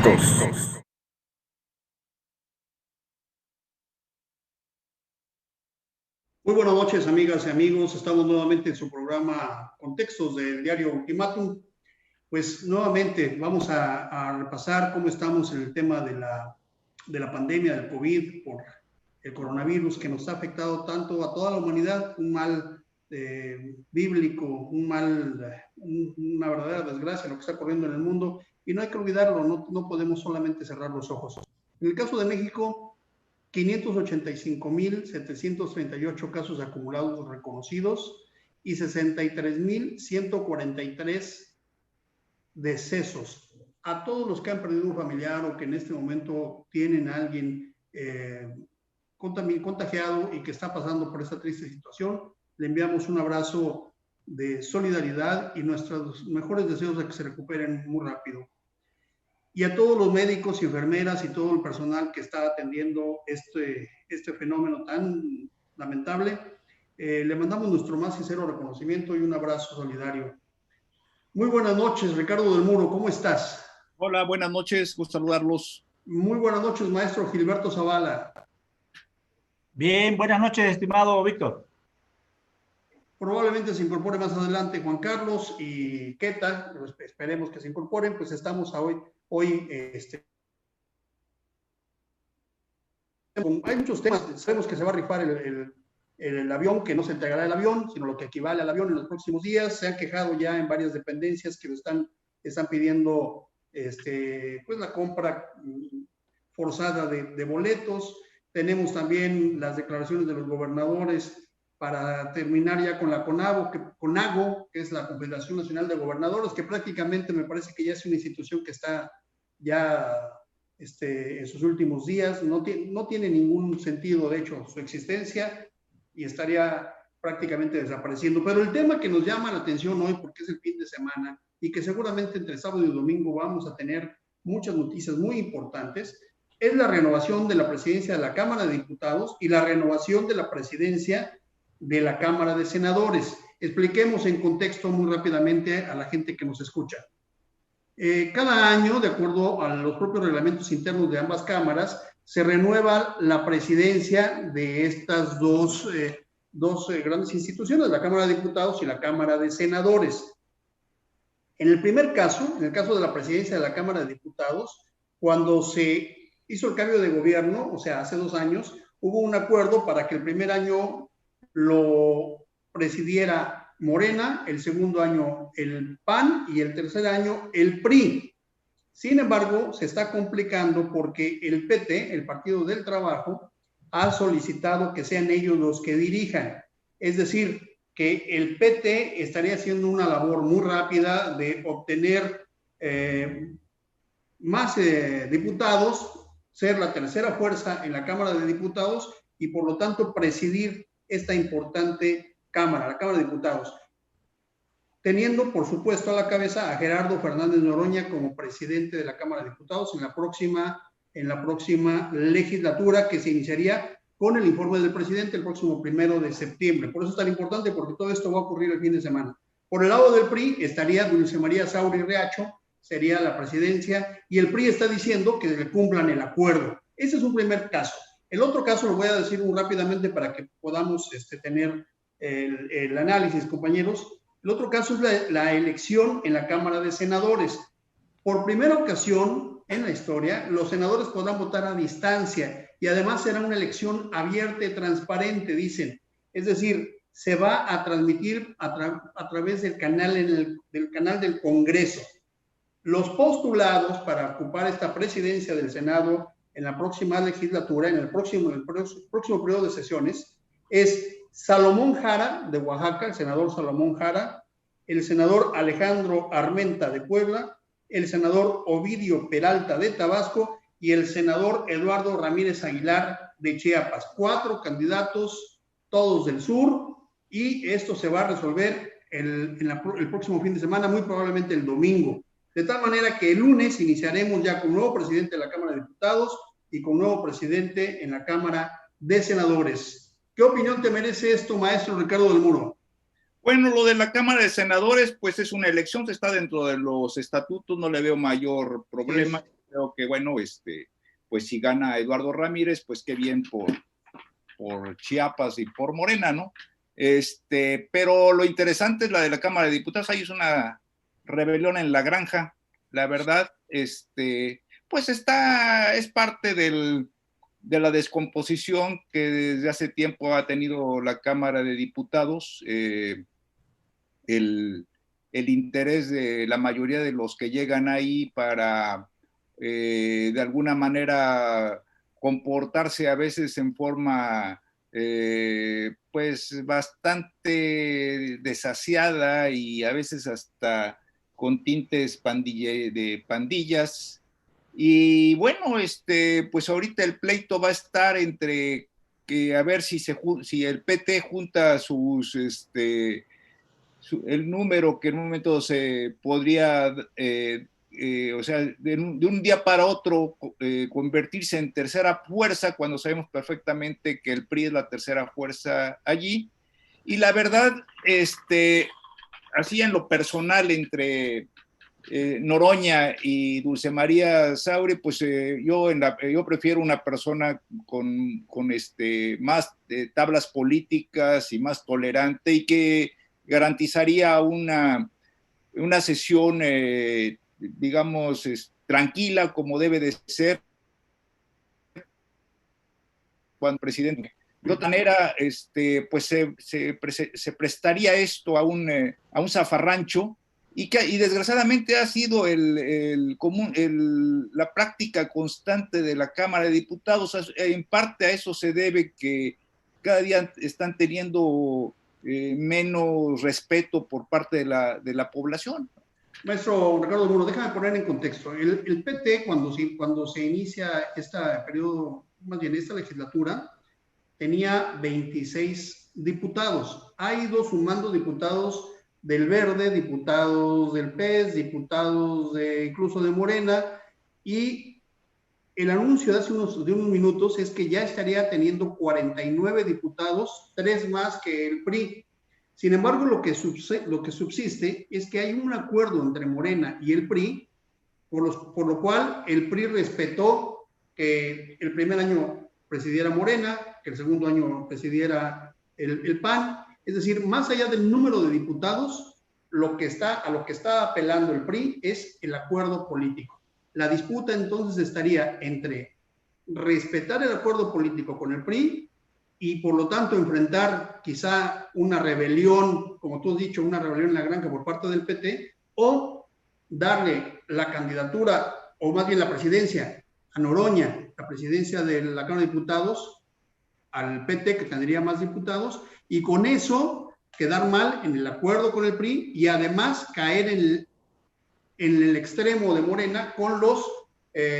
Muy buenas noches, amigas y amigos. Estamos nuevamente en su programa Contextos del diario Ultimátum. Pues nuevamente vamos a repasar cómo estamos en el tema de la pandemia del COVID por el coronavirus que nos ha afectado tanto a toda la humanidad, un mal bíblico, una verdadera desgracia lo que está ocurriendo en el mundo, y no hay que olvidarlo, no podemos solamente cerrar los ojos. En el caso de México, 585,738 casos acumulados reconocidos y 63,143 decesos. A todos los que han perdido un familiar o que en este momento tienen a alguien contagiado y que está pasando por esta triste situación, le enviamos un abrazo de solidaridad y nuestros mejores deseos de que se recuperen muy rápido. Y a todos los médicos y enfermeras y todo el personal que está atendiendo este fenómeno tan lamentable, le mandamos nuestro más sincero reconocimiento y un abrazo solidario. Muy buenas noches, Ricardo del Muro, ¿cómo estás? Hola, buenas noches, gusto saludarlos. Muy buenas noches, maestro Gilberto Zavala. Bien, buenas noches, estimado Víctor. Probablemente se incorpore más adelante Juan Carlos y Queta, esperemos que se incorporen, pues estamos hoy hay muchos temas, sabemos que se va a rifar el avión, que no se entregará el avión, sino lo que equivale al avión en los próximos días. Se han quejado ya en varias dependencias que están pidiendo pues la compra forzada de boletos. Tenemos también las declaraciones de los gobernadores para terminar ya con la CONAGO, que es la Confederación Nacional de Gobernadores, que prácticamente me parece que ya es una institución que está ya en sus últimos días, no tiene ningún sentido, de hecho, su existencia, y estaría prácticamente desapareciendo. Pero el tema que nos llama la atención hoy, porque es el fin de semana, y que seguramente entre sábado y domingo vamos a tener muchas noticias muy importantes, es la renovación de la presidencia de la Cámara de Diputados y la renovación de la presidencia de la Cámara de Senadores. Expliquemos en contexto muy rápidamente a la gente que nos escucha. Cada año, de acuerdo a los propios reglamentos internos de ambas cámaras, se renueva la presidencia de estas dos grandes instituciones, la Cámara de Diputados y la Cámara de Senadores. En el primer caso, en el caso de la presidencia de la Cámara de Diputados, cuando se hizo el cambio de gobierno, o sea, hace 2 años, hubo un acuerdo para que el primer año lo presidiera Morena, el segundo año el PAN y el tercer año el PRI. Sin embargo, se está complicando porque el PT, el Partido del Trabajo, ha solicitado que sean ellos los que dirijan. Es decir, que el PT estaría haciendo una labor muy rápida de obtener más diputados, ser la tercera fuerza en la Cámara de Diputados y por lo tanto presidir esta importante Cámara, la Cámara de Diputados, teniendo por supuesto a la cabeza a Gerardo Fernández Noroña como presidente de la Cámara de Diputados en la próxima legislatura, que se iniciaría con el informe del presidente el próximo 1 de septiembre. Por eso es tan importante, porque todo esto va a ocurrir el fin de semana. Por el lado del PRI estaría Dulce María Sauri Riacho, sería la presidencia, y el PRI está diciendo que le cumplan el acuerdo. Ese es un primer caso. El otro caso lo voy a decir muy rápidamente para que podamos tener el análisis, compañeros. El otro caso es la elección en la Cámara de Senadores. Por primera ocasión en la historia, los senadores podrán votar a distancia y además será una elección abierta y transparente, dicen. Es decir, se va a transmitir a través del canal del Congreso. Los postulados para ocupar esta presidencia del Senado en la próxima legislatura, en el próximo periodo de sesiones, es Salomón Jara, de Oaxaca, el senador Salomón Jara, el senador Alejandro Armenta, de Puebla, el senador Ovidio Peralta, de Tabasco, y el senador Eduardo Ramírez Aguilar, de Chiapas. 4 candidatos, todos del sur, y esto se va a resolver el próximo fin de semana, muy probablemente el domingo. De tal manera que el lunes iniciaremos ya con un nuevo presidente de la Cámara de Diputados y con un nuevo presidente en la Cámara de Senadores. ¿Qué opinión te merece esto, maestro Ricardo del Muro? Bueno, lo de la Cámara de Senadores, pues es una elección, está dentro de los estatutos, no le veo mayor problema. creo que, bueno, pues si gana Eduardo Ramírez, pues qué bien por Chiapas y por Morena, ¿no? Pero lo interesante es la de la Cámara de Diputados. Ahí es una rebelión en la granja, la verdad. Pues es parte de la descomposición que desde hace tiempo ha tenido la Cámara de Diputados. El interés de la mayoría de los que llegan ahí para, de alguna manera, comportarse a veces en forma pues bastante desasiada y a veces hasta con tintes de pandillas. Y bueno, pues ahorita el pleito va a estar entre que a ver si el PT junta el número que en un momento se podría, o sea, de un día para otro convertirse en tercera fuerza, cuando sabemos perfectamente que el PRI es la tercera fuerza allí. Y la verdad, así en lo personal, entre Noroña y Dulce María Sauri, pues yo prefiero una persona con más tablas políticas y más tolerante, y que garantizaría una sesión, digamos, tranquila, como debe de ser cuando el presidente. De otra manera, pues se prestaría esto a un zafarrancho, y desgraciadamente ha sido la práctica constante de la Cámara de Diputados. En parte a eso se debe que cada día están teniendo menos respeto por parte de la población. Maestro Ricardo Muro, déjame poner en contexto. El PT, cuando se inicia este periodo, más bien esta legislatura, tenía 26 diputados. Ha ido sumando diputados del Verde, diputados del PES, diputados incluso de Morena, y el anuncio de hace unos minutos es que ya estaría teniendo 49 diputados, 3 más que el PRI. Sin embargo, lo que subsiste es que hay un acuerdo entre Morena y el PRI, por lo cual el PRI respetó que el primer año presidiera Morena, que el segundo año presidiera el PAN. Es decir, más allá del número de diputados, a lo que está apelando el PRI es el acuerdo político. La disputa entonces estaría entre respetar el acuerdo político con el PRI y por lo tanto enfrentar quizá una rebelión, como tú has dicho, una rebelión en la granja por parte del PT, o darle la candidatura, o más bien la presidencia, a Noroña, la presidencia de la Cámara de Diputados, al PT, que tendría más diputados, y con eso quedar mal en el acuerdo con el PRI y además caer en el extremo de Morena con los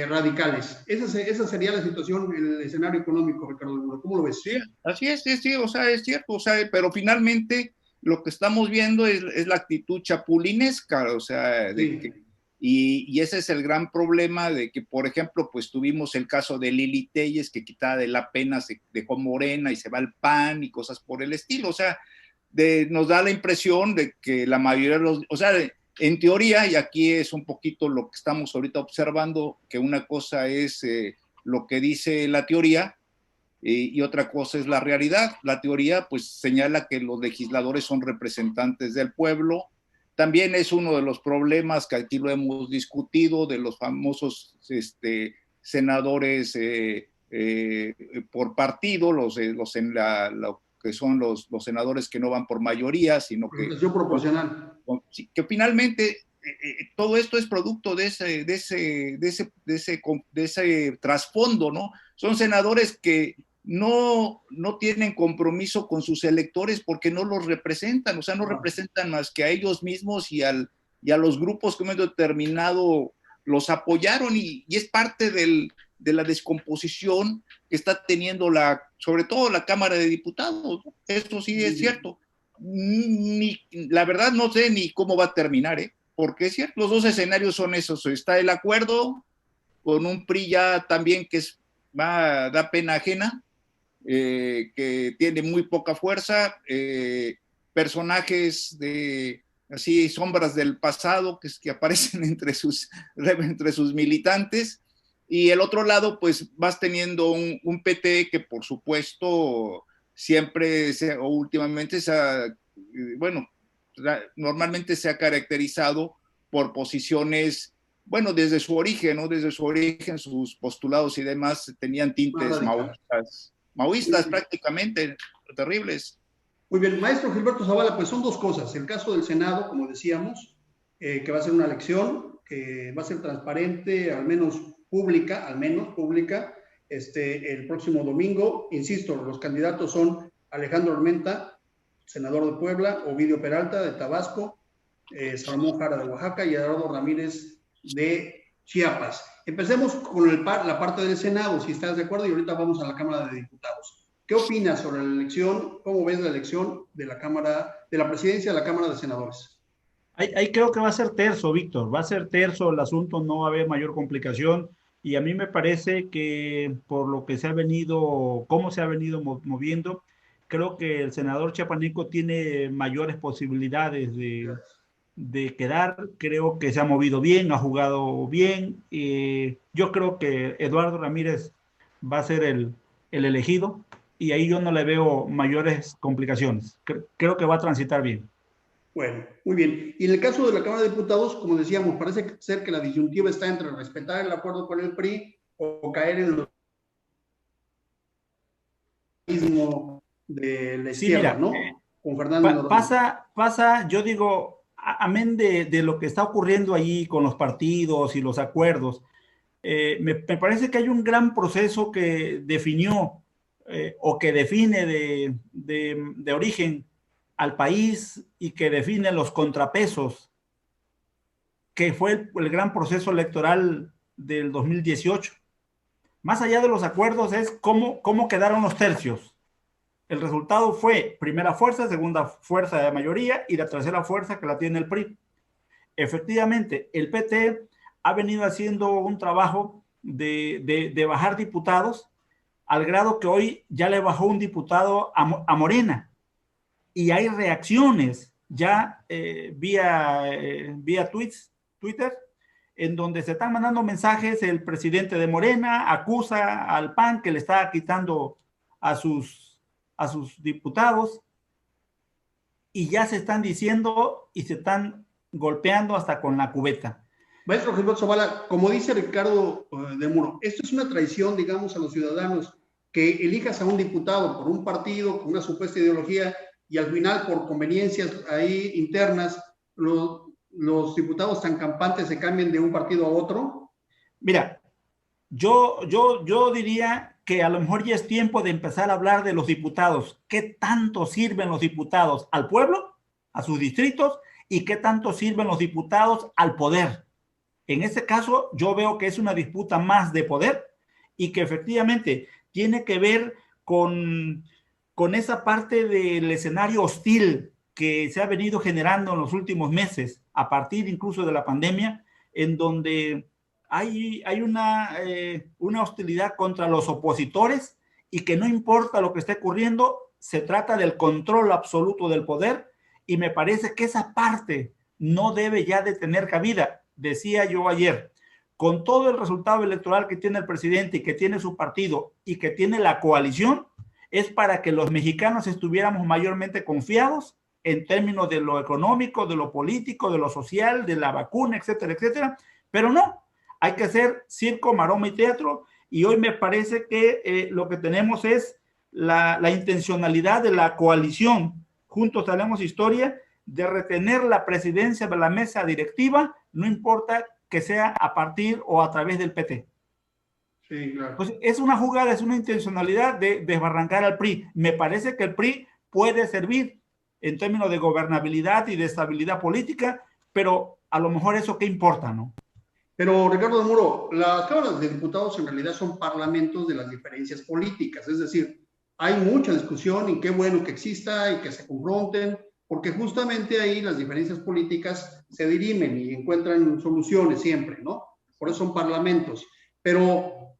radicales. Esa sería la situación en el escenario económico, Ricardo. ¿Cómo lo ves? Sí, así es, sí, o sea, es cierto, o sea, pero finalmente lo que estamos viendo es la actitud chapulinesca, o sea, Sí. Y ese es el gran problema de que, por ejemplo, pues tuvimos el caso de Lili Telles, que quitada de la pena se dejó Morena y se va al PAN y cosas por el estilo. O sea, nos da la impresión de que la mayoría de los, o sea, en teoría, y aquí es un poquito lo que estamos ahorita observando, que una cosa es lo que dice la teoría, y otra cosa es la realidad. La teoría pues señala que los legisladores son representantes del pueblo. También es uno de los problemas que aquí lo hemos discutido, de los famosos senadores por partido, lo que son los senadores que no van por mayoría, sino que... Proporcional. Que finalmente todo esto es producto de ese trasfondo, ¿no? Son senadores que no tienen compromiso con sus electores porque no los representan, o sea, no representan más que a ellos mismos y a los grupos que hemos determinado los apoyaron, y es parte de la descomposición que está teniendo sobre todo la Cámara de Diputados, ¿no? Eso sí es cierto. La verdad no sé ni cómo va a terminar, porque es cierto, los dos escenarios son esos. Está el acuerdo con un PRI ya también que da pena ajena, que tiene muy poca fuerza, personajes así sombras del pasado que aparecen entre sus militantes. Y el otro lado, pues vas teniendo un PT que por supuesto siempre o últimamente bueno, normalmente se ha caracterizado por posiciones, bueno, desde su origen, ¿no? Desde su origen, sus postulados y demás tenían tintes maoístas prácticamente, terribles. Muy bien, maestro Gilberto Zavala, pues son dos cosas. El caso del Senado, como decíamos, que va a ser una elección, que va a ser transparente, al menos pública, el próximo domingo. Insisto, los candidatos son Alejandro Armenta, senador de Puebla, Ovidio Peralta, de Tabasco, Salomón Jara, de Oaxaca, y Eduardo Ramírez, de Chiapas. Empecemos con la parte del Senado, si estás de acuerdo, y ahorita vamos a la Cámara de Diputados. ¿Qué opinas sobre la elección? ¿Cómo ves la elección de la presidencia de la Cámara de Senadores? Ahí creo que va a ser terso, Víctor. Va a ser terso el asunto, no va a haber mayor complicación. Y a mí me parece que por lo que cómo se ha venido moviendo, creo que el senador chiapaneco tiene mayores posibilidades de quedar. Creo que se ha movido bien, ha jugado bien. Yo creo que Eduardo Ramírez va a ser el elegido y ahí yo no le veo mayores complicaciones. Creo que va a transitar bien. Bueno, muy bien. Y en el caso de la Cámara de Diputados, como decíamos, parece ser que la disyuntiva está entre respetar el acuerdo con el PRI o caer en lo mismo de la izquierda, Sí, mira, ¿no? Con Fernando pasa, yo digo, amén de lo que está ocurriendo allí con los partidos y los acuerdos, me parece que hay un gran proceso que definió o que define de origen al país y que define los contrapesos, que fue el gran proceso electoral del 2018. Más allá de los acuerdos es cómo quedaron los tercios. El resultado fue primera fuerza, segunda fuerza de mayoría y la tercera fuerza que la tiene el PRI. Efectivamente, el PT ha venido haciendo un trabajo de bajar diputados al grado que hoy ya le bajó un diputado a Morena. Y hay reacciones ya vía Twitter, en donde se están mandando mensajes. El presidente de Morena acusa al PAN que le está quitando a sus diputados y ya se están diciendo y se están golpeando hasta con la cubeta. Maestro Gilberto Zavala, como dice Ricardo de Muro, esto es una traición, digamos, a los ciudadanos, que elijas a un diputado por un partido con una supuesta ideología y al final por conveniencias ahí internas los diputados tan campantes se cambien de un partido a otro. Mira, yo diría que a lo mejor ya es tiempo de empezar a hablar de los diputados. ¿Qué tanto sirven los diputados al pueblo, a sus distritos, y qué tanto sirven los diputados al poder? En este caso, yo veo que es una disputa más de poder y que efectivamente tiene que ver con esa parte del escenario hostil que se ha venido generando en los últimos meses, a partir incluso de la pandemia, en donde hay una hostilidad contra los opositores y que no importa lo que esté ocurriendo, se trata del control absoluto del poder, y me parece que esa parte no debe ya de tener cabida. Decía yo ayer, con todo el resultado electoral que tiene el presidente y que tiene su partido y que tiene la coalición, es para que los mexicanos estuviéramos mayormente confiados en términos de lo económico, de lo político, de lo social, de la vacuna, etcétera, etcétera, pero no. Hay que hacer circo, maroma y teatro, y hoy me parece que lo que tenemos es la intencionalidad de la coalición Juntos Haremos Historia de retener la presidencia de la mesa directiva, no importa que sea a partir o a través del PT. Sí, claro. Pues es una jugada, es una intencionalidad de desbarrancar al PRI. Me parece que el PRI puede servir en términos de gobernabilidad y de estabilidad política, pero a lo mejor eso qué importa, ¿no? Pero, Ricardo de Muro, las cámaras de diputados en realidad son parlamentos de las diferencias políticas, es decir, hay mucha discusión y qué bueno que exista y que se confronten, porque justamente ahí las diferencias políticas se dirimen y encuentran soluciones siempre, ¿no? Por eso son parlamentos. Pero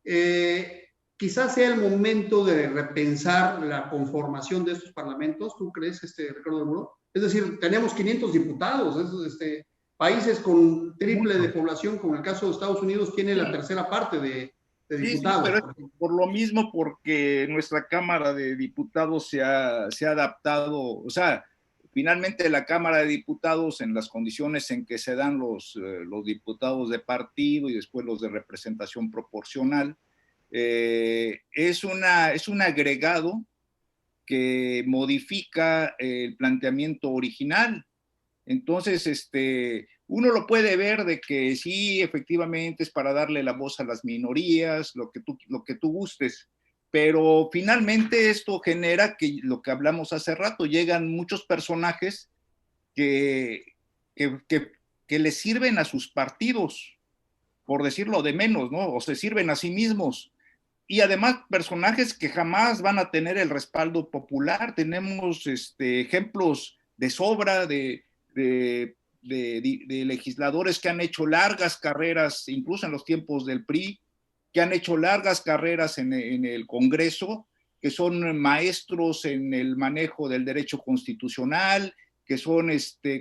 quizás sea el momento de repensar la conformación de estos parlamentos, ¿tú crees, Ricardo de Muro? Es decir, tenemos 500 diputados. Países con triple de población, como el caso de Estados Unidos, tiene la tercera parte de diputados. Sí, pero por lo mismo, porque nuestra Cámara de Diputados se ha adaptado, o sea, finalmente la Cámara de Diputados, en las condiciones en que se dan los diputados de partido y después los de representación proporcional, es un agregado que modifica el planteamiento original. Entonces, uno lo puede ver de que sí, efectivamente es para darle la voz a las minorías, lo que tú gustes, pero finalmente esto genera que lo que hablamos hace rato, llegan muchos personajes que les sirven a sus partidos, por decirlo de menos, ¿no? O se sirven a sí mismos. Y además personajes que jamás van a tener el respaldo popular. Tenemos ejemplos de sobra de legisladores que han hecho largas carreras, incluso en los tiempos del PRI, que han hecho largas carreras en el Congreso, que son maestros en el manejo del derecho constitucional, que son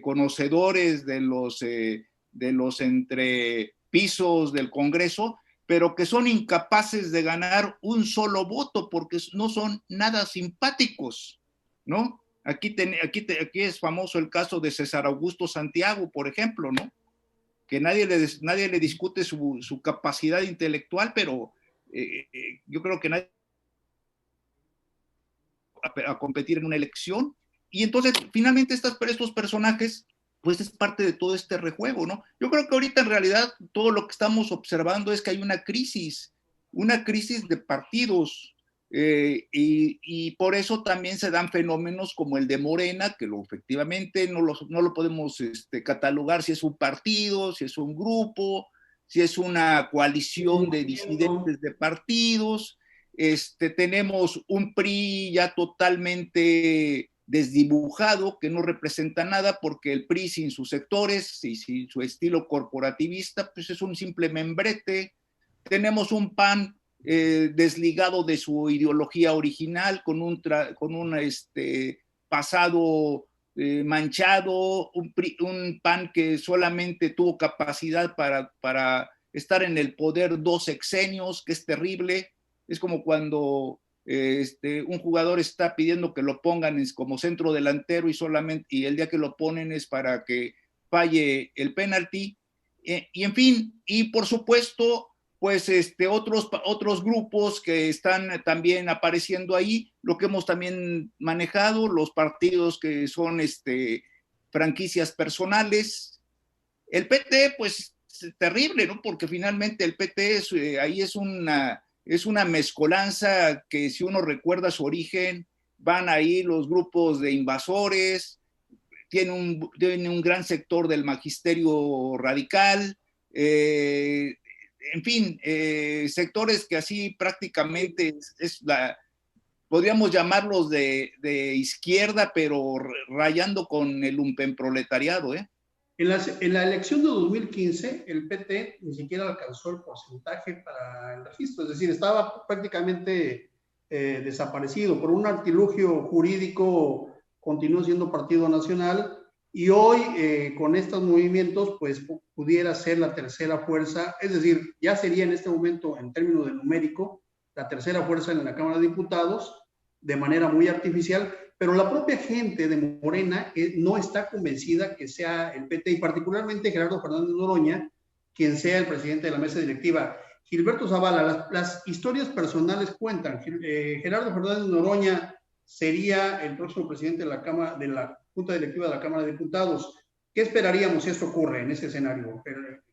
conocedores de los entrepisos del Congreso, pero que son incapaces de ganar un solo voto porque no son nada simpáticos, ¿no? Aquí es famoso el caso de César Augusto Santiago, por ejemplo, ¿no? Que nadie le discute su capacidad intelectual, pero yo creo que nadie a competir en una elección. Y entonces, finalmente, estos personajes, pues es parte de todo este rejuego, ¿no? Yo creo que ahorita en realidad todo lo que estamos observando es que hay una crisis de partidos, y por eso también se dan fenómenos como el de Morena, que efectivamente no lo podemos catalogar si es un partido, si es un grupo, si es una coalición de disidentes de partidos. Tenemos un PRI ya totalmente desdibujado, que no representa nada, porque el PRI sin sus sectores y sin su estilo corporativista, pues es un simple membrete. Tenemos un PAN desligado de su ideología original, con un pasado manchado, un PAN que solamente tuvo capacidad para estar en el poder 2 sexenios, que es terrible. Es como cuando un jugador está pidiendo que lo pongan como centro delantero y el día que lo ponen es para que falle el penalti, y en fin, y por supuesto, pues otros grupos que están también apareciendo ahí, lo que hemos también manejado, los partidos que son franquicias personales. El PT, pues terrible, ¿no? Porque finalmente el PT ahí es una mezcolanza que, si uno recuerda su origen, van ahí los grupos de invasores, tiene un gran sector del magisterio radical, en fin, sectores que así prácticamente podríamos llamarlos de izquierda, pero rayando con el lumpenproletariado, ¿eh? En la elección de 2015, el PT ni siquiera alcanzó el porcentaje para el registro, es decir, estaba prácticamente desaparecido. Por un artilugio jurídico continuó siendo partido nacional, y hoy con estos movimientos pues pudiera ser la tercera fuerza, es decir, ya sería en este momento, en términos de numérico, la tercera fuerza en la Cámara de Diputados, de manera muy artificial. Pero la propia gente de Morena no está convencida que sea el PT, y particularmente Gerardo Fernández Noroña, quien sea el presidente de la mesa directiva. Gilberto Zavala, las historias personales cuentan. Gerardo Fernández Noroña sería el próximo presidente de la Junta Directiva de la Cámara de Diputados. ¿Qué esperaríamos si esto ocurre en ese escenario,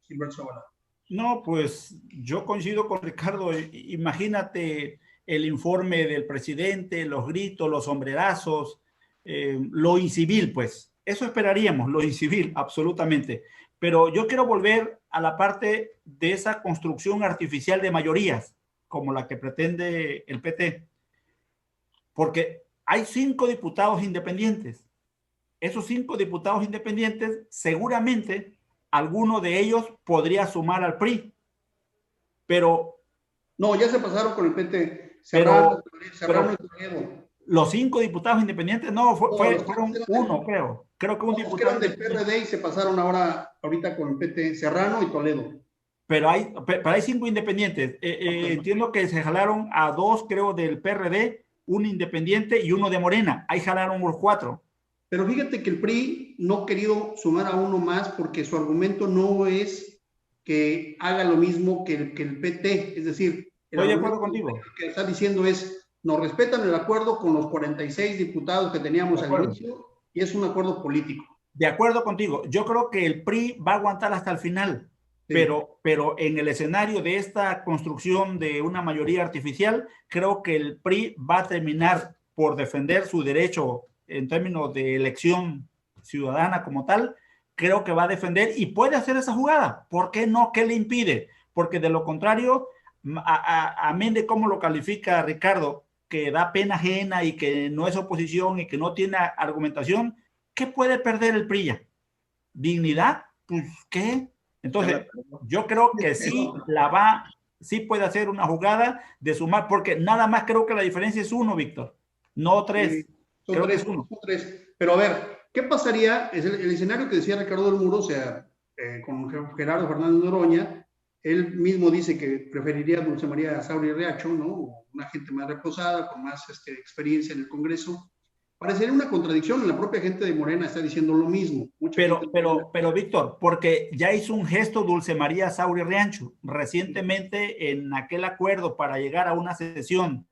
Gilberto Zavala? No, pues yo coincido con Ricardo. Imagínate el informe del presidente, los gritos, los sombrerazos, lo incivil, pues. Eso esperaríamos, lo incivil, absolutamente. Pero yo quiero volver a la parte de esa construcción artificial de mayorías, como la que pretende el PT. Porque hay 5 diputados independientes. Esos 5 diputados independientes, seguramente alguno de ellos podría sumar al PRI. Pero... No, ya se pasaron con el PT. Pero Los 5 diputados independientes, no, No, fueron uno, creo. Creo que un los que diputado. eran del PRD y se pasaron ahorita con el PT, Serrano y Toledo. Pero hay 5 independientes. Entiendo que se jalaron a 2, creo, del PRD, un independiente y uno de Morena. Ahí jalaron los 4. Pero fíjate que el PRI no ha querido sumar a uno más porque su argumento no es que haga lo mismo que el PT. Es decir, el Estoy de acuerdo argumento contigo. que está diciendo es, nos respetan el acuerdo con los 46 diputados que teníamos al inicio y es un acuerdo político. De acuerdo contigo. Yo creo que el PRI va a aguantar hasta el final. Sí. Pero en el escenario de esta construcción de una mayoría artificial, creo que el PRI va a terminar por defender su derecho en términos de elección ciudadana como tal. Creo que va a defender y puede hacer esa jugada. ¿Por qué no? ¿Qué le impide? Porque de lo contrario, amén de cómo lo califica Ricardo, que da pena ajena y que no es oposición y que no tiene argumentación, ¿qué puede perder el PRI? ¿Dignidad? Pues, ¿qué? Entonces, yo creo que sí puede hacer una jugada de sumar, porque nada más creo que la diferencia es 1, Víctor, no 3. Son tres. Pero a ver, ¿qué pasaría? Es el escenario que decía Ricardo del Muro, o sea, con Gerardo Fernández Noroña, él mismo dice que preferiría a Dulce María Sauri Riacho, ¿no? Una gente más reposada, con más experiencia en el Congreso. Parecería una contradicción, la propia gente de Morena está diciendo lo mismo. Pero Víctor, porque ya hizo un gesto Dulce María Sauri Riacho recientemente en aquel acuerdo para llegar a una sesión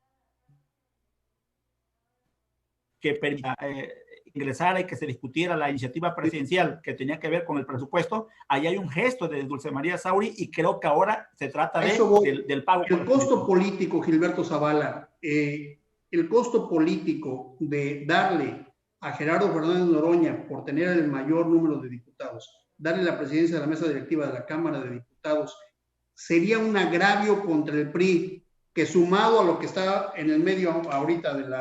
que ingresara y que se discutiera la iniciativa presidencial que tenía que ver con el presupuesto. Ahí hay un gesto de Dulce María Sauri y creo que ahora se trata del pago. El costo político, Gilberto Zavala, el costo político de darle a Gerardo Fernández Noroña por tener el mayor número de diputados, darle la presidencia de la mesa directiva de la Cámara de Diputados, sería un agravio contra el PRI que, sumado a lo que está en el medio ahorita del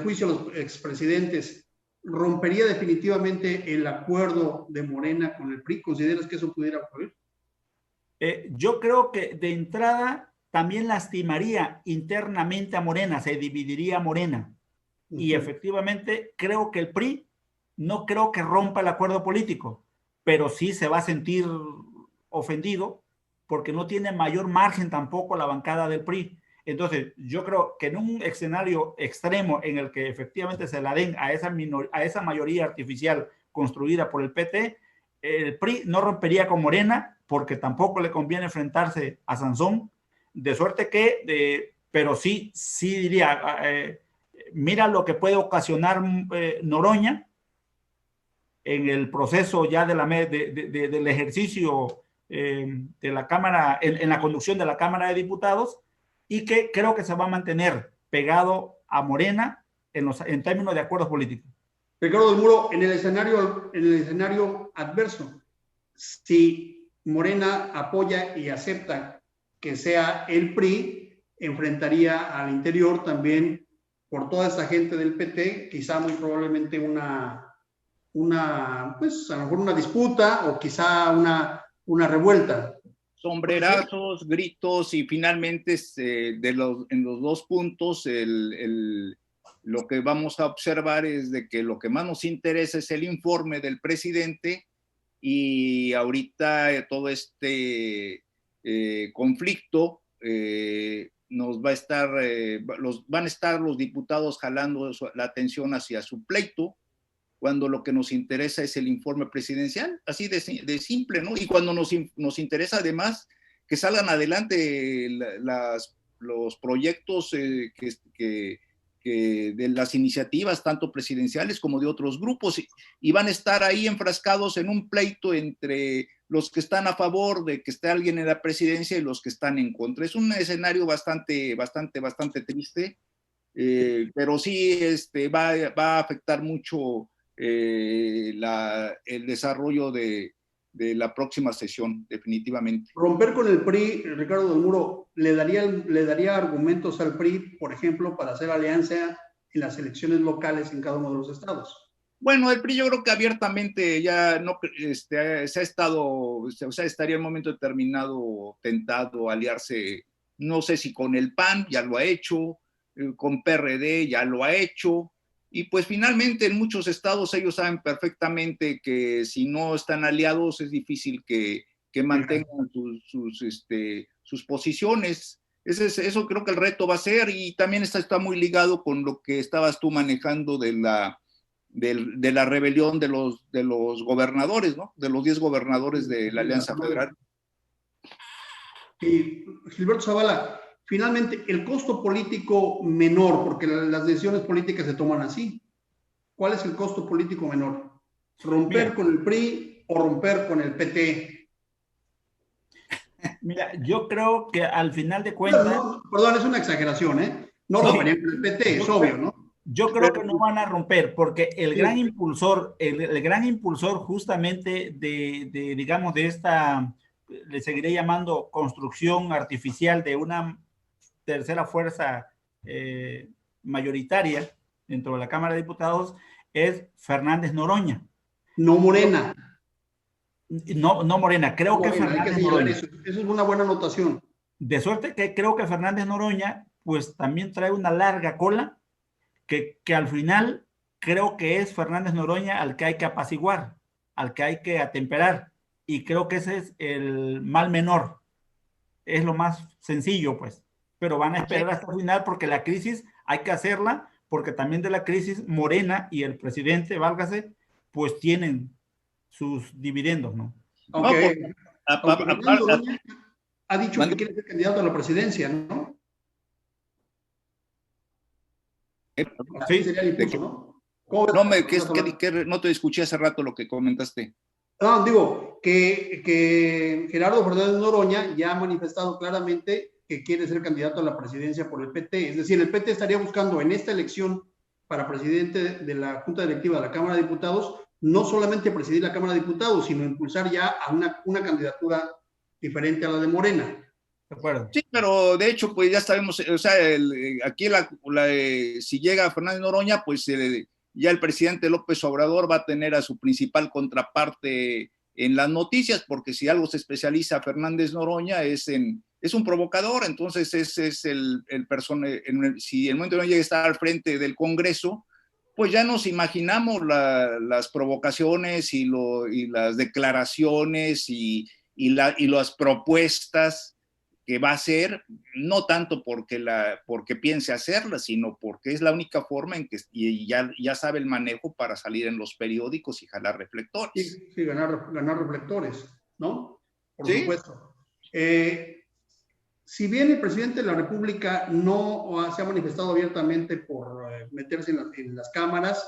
juicio a los expresidentes, rompería definitivamente el acuerdo de Morena con el PRI. ¿Consideras que eso pudiera ocurrir? Yo creo que de entrada también lastimaría internamente a Morena, se dividiría Morena. Y efectivamente creo que el PRI no creo que rompa el acuerdo político, pero sí se va a sentir ofendido porque no tiene mayor margen tampoco la bancada del PRI. Entonces, yo creo que en un escenario extremo en el que efectivamente se la den a esa mayoría artificial construida por el PT, el PRI no rompería con Morena porque tampoco le conviene enfrentarse a Sansón, de suerte que, pero sí diría, mira lo que puede ocasionar Noroña en el proceso ya del ejercicio de la Cámara, en la conducción de la Cámara de Diputados, y que creo que se va a mantener pegado a Morena en términos de acuerdos políticos. Ricardo del Muro, en el escenario adverso, si Morena apoya y acepta que sea el PRI, enfrentaría al interior también, por toda esta gente del PT, quizá muy probablemente pues a lo mejor una disputa o quizá una revuelta. Sombrerazos, gritos y finalmente en los 2 puntos lo que vamos a observar es de que lo que más nos interesa es el informe del presidente y ahorita todo este conflicto van a estar los diputados jalando la atención hacia su pleito, cuando lo que nos interesa es el informe presidencial, así de simple, ¿no? Y cuando nos interesa además que salgan adelante los proyectos de las iniciativas, tanto presidenciales como de otros grupos, y van a estar ahí enfrascados en un pleito entre los que están a favor de que esté alguien en la presidencia y los que están en contra. Es un escenario bastante triste, pero sí va a afectar mucho el desarrollo de la próxima sesión, definitivamente. Romper con el PRI, Ricardo del Muro, ¿le daría argumentos al PRI, por ejemplo, para hacer alianza en las elecciones locales en cada uno de los estados? Bueno, el PRI yo creo que abiertamente ya no estaría en un momento determinado tentado a aliarse, no sé si con el PAN, ya lo ha hecho, con PRD ya lo ha hecho, y pues finalmente en muchos estados ellos saben perfectamente que si no están aliados es difícil que mantengan sus posiciones. Eso creo que el reto va a ser, y también está muy ligado con lo que estabas tú manejando de la rebelión de los gobernadores, ¿no? De los 10 gobernadores de la Alianza Federal. Y Gilberto Zavala, finalmente, el costo político menor, porque las decisiones políticas se toman así. ¿Cuál es el costo político menor? ¿Romper con el PRI o romper con el PT? Mira, yo creo que al final de cuentas... No, perdón, es una exageración, ¿eh? No romperían con el PT, es obvio, ¿no? Yo creo que no van a romper, porque el gran impulsor, el gran impulsor justamente digamos, de esta, le seguiré llamando construcción artificial de una tercera fuerza mayoritaria dentro de la Cámara de Diputados, es Fernández Noroña. No Morena. No Morena, creo que Fernández Noroña. Eso es una buena anotación. De suerte que creo que Fernández Noroña, pues también trae una larga cola, que al final creo que es Fernández Noroña al que hay que apaciguar, al que hay que atemperar, y creo que ese es el mal menor, es lo más sencillo, pues, pero van a esperar hasta el final porque la crisis hay que hacerla, porque también de la crisis Morena y el presidente, válgase, pues tienen sus dividendos, ¿no? Aunque Noroña ha dicho que quiere ser candidato a la presidencia, ¿no? Sí, sería el impulso, ¿no? No te escuché hace rato lo que comentaste. No, digo que Gerardo Fernández Noroña ya ha manifestado claramente que quiere ser candidato a la presidencia por el PT. Es decir, el PT estaría buscando en esta elección para presidente de la Junta Directiva de la Cámara de Diputados, no solamente presidir la Cámara de Diputados, sino impulsar ya a una candidatura diferente a la de Morena. De acuerdo. Sí, pero de hecho, pues ya sabemos, o sea, aquí si llega Fernández Noroña, pues ya el presidente López Obrador va a tener a su principal contraparte en las noticias, porque si algo se especializa Fernández Noroña es un provocador. Entonces ese es si el momento no llega a estar al frente del Congreso, pues ya nos imaginamos las provocaciones y las declaraciones y las propuestas que va a hacer, no tanto porque piense hacerla, sino porque es la única forma en que ya sabe el manejo para salir en los periódicos y jalar reflectores. Sí, ganar reflectores, ¿no? Por supuesto. Si bien el presidente de la República no se ha manifestado abiertamente por meterse en las cámaras,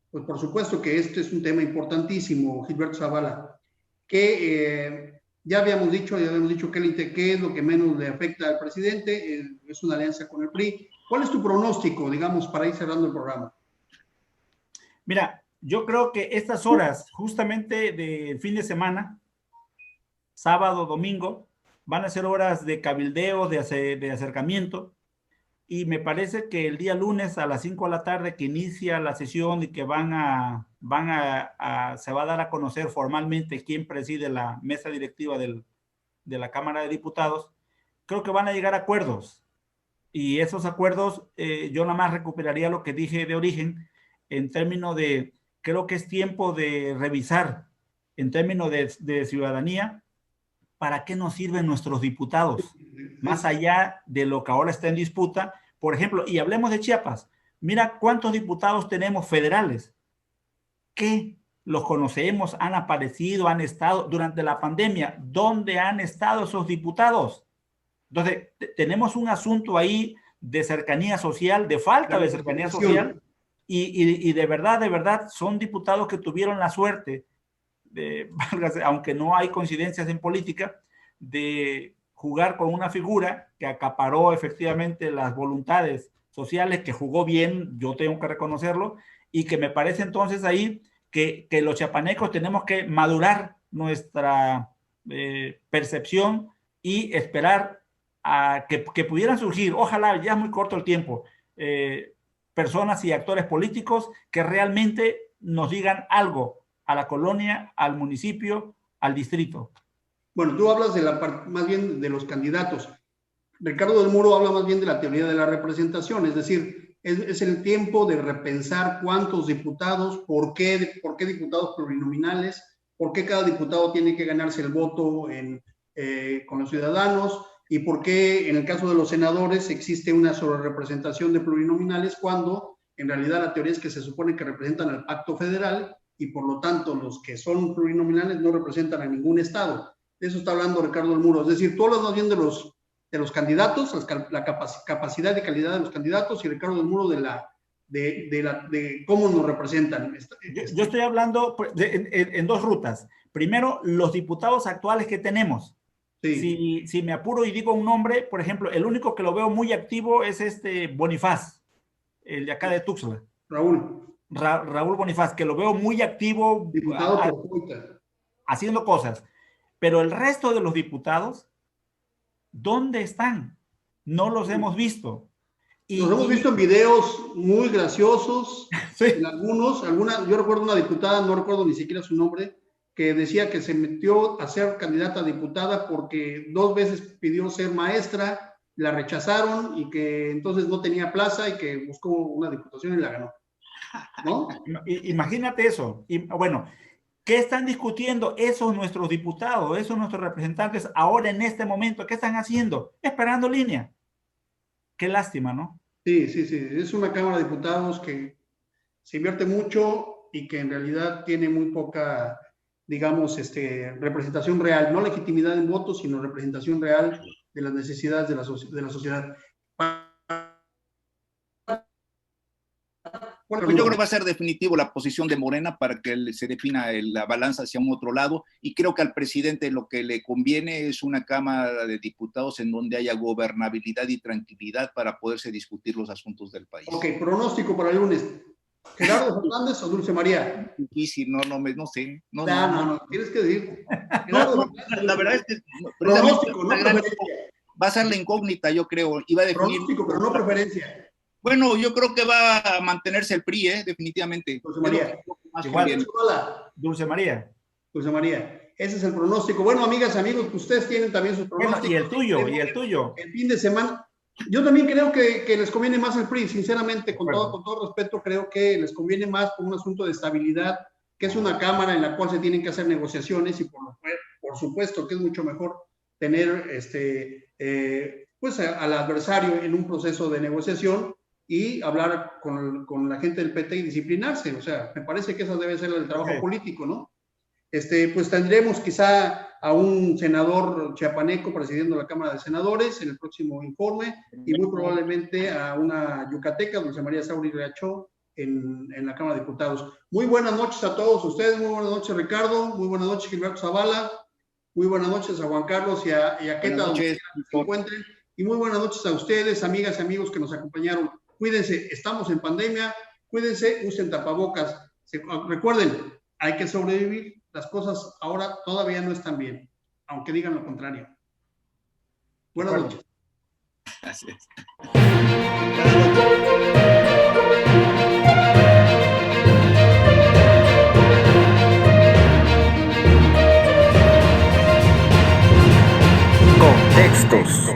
pues por supuesto que este es un tema importantísimo, Gilberto Zavala, que ya habíamos dicho qué es lo que menos le afecta al presidente, es una alianza con el PRI. ¿Cuál es tu pronóstico, digamos, para ir cerrando el programa? Mira, yo creo que estas horas, justamente del fin de semana, sábado, domingo, van a ser horas de cabildeo, de acercamiento, y me parece que el día lunes a las 5 de la tarde que inicia la sesión y que se va a dar a conocer formalmente quién preside la mesa directiva de la Cámara de Diputados, creo que van a llegar a acuerdos, y esos acuerdos yo nada más recuperaría lo que dije de origen en términos de, creo que es tiempo de revisar en términos de ciudadanía, ¿para qué nos sirven nuestros diputados? Más allá de lo que ahora está en disputa. Por ejemplo, y hablemos de Chiapas. Mira cuántos diputados tenemos federales. ¿Qué? Los conocemos, han aparecido, han estado durante la pandemia. ¿Dónde han estado esos diputados? Entonces, tenemos un asunto ahí de cercanía social, de falta de cercanía social, y de verdad, son diputados que tuvieron la suerte, aunque no hay coincidencias en política, de jugar con una figura que acaparó efectivamente las voluntades sociales, que jugó bien, yo tengo que reconocerlo, y que me parece entonces ahí que los chiapanecos tenemos que madurar nuestra percepción y esperar a que pudieran surgir, ojalá, ya es muy corto el tiempo, personas y actores políticos que realmente nos digan algo a la colonia, al municipio, al distrito. Bueno, tú hablas más bien de los candidatos. Ricardo del Muro habla más bien de la teoría de la representación, es decir, es el tiempo de repensar cuántos diputados, por qué diputados plurinominales, por qué cada diputado tiene que ganarse el voto con los ciudadanos y por qué en el caso de los senadores existe una sobrerepresentación de plurinominales cuando en realidad la teoría es que se supone que representan al pacto federal y por lo tanto los que son plurinominales no representan a ningún estado. De eso está hablando Ricardo del Muro. Es decir, tú hablas más bien de los candidatos, la capacidad y calidad de los candidatos y Ricardo del Muro de cómo nos representan. Yo estoy hablando en dos rutas. Primero, los diputados actuales que tenemos. Sí. Si me apuro y digo un nombre, por ejemplo, el único que lo veo muy activo es Bonifaz, el de acá de Tuxtla. Raúl Bonifaz, que lo veo muy activo. Diputado por Cuita. Haciendo cosas. Pero el resto de los diputados, ¿dónde están? No los hemos visto. Los hemos visto en videos muy graciosos, sí. En yo recuerdo una diputada, no recuerdo ni siquiera su nombre, que decía que se metió a ser candidata a diputada porque 2 veces pidió ser maestra, la rechazaron y que entonces no tenía plaza y que buscó una diputación y la ganó, ¿no? Imagínate eso. Y bueno, ¿qué están discutiendo esos nuestros diputados, esos nuestros representantes ahora en este momento? ¿Qué están haciendo? Esperando línea. Qué lástima, ¿no? Sí. Es una Cámara de Diputados que se invierte mucho y que en realidad tiene muy poca, digamos, representación real, no legitimidad en votos, sino representación real de las necesidades de la sociedad. Bueno, yo creo que va a ser definitivo la posición de Morena para que se defina la balanza hacia un otro lado y creo que al presidente lo que le conviene es una Cámara de Diputados en donde haya gobernabilidad y tranquilidad para poderse discutir los asuntos del país. Ok, pronóstico para el lunes. ¿Gerardo Fernández o Dulce María? Difícil, no sé. No, tienes que decir. La verdad es que pronóstico, no preferencia. Va a ser la incógnita, yo creo. Iba a definir. Pronóstico, pero no preferencia. Bueno, yo creo que va a mantenerse el PRI, definitivamente. Dulce María. Dulce María. Dulce María. Ese es el pronóstico. Bueno, amigas, amigos, pues ustedes tienen también sus pronósticos. Y el tuyo. El fin de semana. Yo también creo que les conviene más el PRI, sinceramente, con todo respeto, creo que les conviene más por un asunto de estabilidad, que es una Cámara en la cual se tienen que hacer negociaciones y por supuesto que es mucho mejor tener pues al adversario en un proceso de negociación y hablar con la gente del PT y disciplinarse. O sea, me parece que eso debe ser el trabajo político, ¿no? Pues tendremos quizá a un senador chiapaneco presidiendo la Cámara de Senadores en el próximo informe y muy probablemente a una yucateca, Dulce María Sauri Riacho, en la Cámara de Diputados. Muy buenas noches a todos ustedes, muy buenas noches Ricardo, muy buenas noches Gilberto Zavala, muy buenas noches a Juan Carlos y a Queta, donde se encuentren, y muy buenas noches a ustedes, amigas y amigos que nos acompañaron. Cuídense, estamos en pandemia, cuídense, usen tapabocas. Recuerden, hay que sobrevivir. Las cosas ahora todavía no están bien, aunque digan lo contrario. Buenas noches. Gracias. Contextos.